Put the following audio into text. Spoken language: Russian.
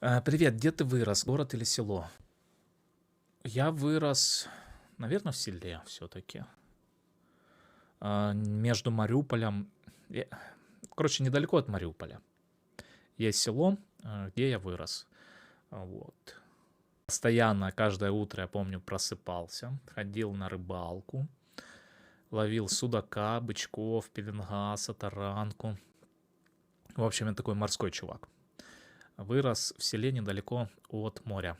Привет, где ты вырос, город или село? Я вырос, наверное, в селе все-таки. Между Мариуполем, э, короче, недалеко от Мариуполя. Есть село, где я вырос. Вот. Постоянно, каждое утро, я помню, просыпался, ходил на рыбалку, ловил судака, бычков, пеленгаса, таранку. В общем, я такой морской чувак. Вырос в селе недалеко от моря.